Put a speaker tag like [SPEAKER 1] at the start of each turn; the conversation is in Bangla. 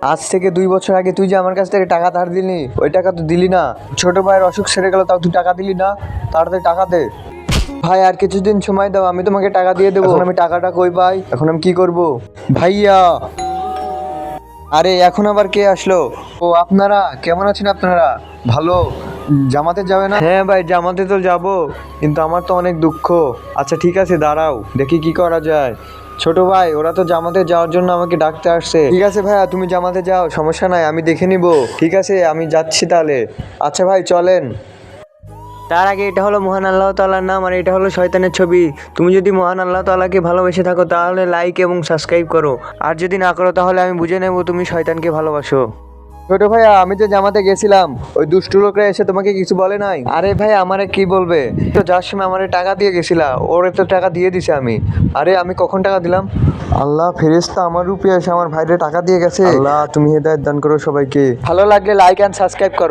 [SPEAKER 1] আজ থেকে 2 বছর আগে তুই যে আমার কাছ থেকে টাকা ধার দিলি, ওই টাকা তো দিলি না। ছোট ভাইয়ের অসুখ সেরে গেল, তাও তুই টাকা দিলি না। তাড়াতাড়ি টাকা দে ভাই, আর কিছুদিন সময় দাও, আমি তোমাকে টাকা দিয়ে দেবো। এখন আমি টাকাটা কই পাই? এখন আমি কি করব ভাইয়া? আরে এখন আবার কে আসলো? ও আপনারা কেমন আছেন? আপনারা ভালো? জামাতে যাবে না? হ্যাঁ ভাই, জামাতে তো যাব, কিন্তু আমার তো অনেক দুঃখ। আচ্ছা ঠিক আছে, দাঁড়াও দেখি কি করা যায়। ছোট ভাই, ওরা তো জামাতে যাওয়ার জন্য আমাকে ডাকতে আসছে। ঠিক আছে ভাইয়া, তুমি জামাতে যাও, সমস্যা নাই, আমি দেখে নিব। ঠিক আছে, আমি যাচ্ছি তাহলে। আচ্ছা ভাই, চলেন। তার আগে এটা হলো মহান আল্লাহ তাআলার নাম, আর এটা হলো শয়তানের ছবি। তুমি যদি মহান আল্লাহ তাআলাকে ভালোবেসে থাকো তাহলে লাইক এবং সাবস্ক্রাইব করো, আর যদি না করো তাহলে আমি বুঝে নেব তুমি শয়তানকে ভালোবাসো। ছোট ভাইয়া, আমি যে জামাতে গেছিলাম, ওই দুষ্টু লোকরা এসে তোমাকে কিছু বলে নাই? আরে ভাই, আমারে কি বলবে? তো যার সময় আমারে টাকা দিয়ে গেছিলা, ওরে তো টাকা দিয়ে দিছে আমি। আরে আমি কখন টাকা দিলাম? আল্লাহ, ফেরেশতা আমার রূপে এসে আমার ভাইরে টাকা দিয়ে গেছে। আল্লাহ, তুমি হেদায়েত দান করো সবাইকে। ভালো লাগলে লাইক এন্ড সাবস্ক্রাইব করো।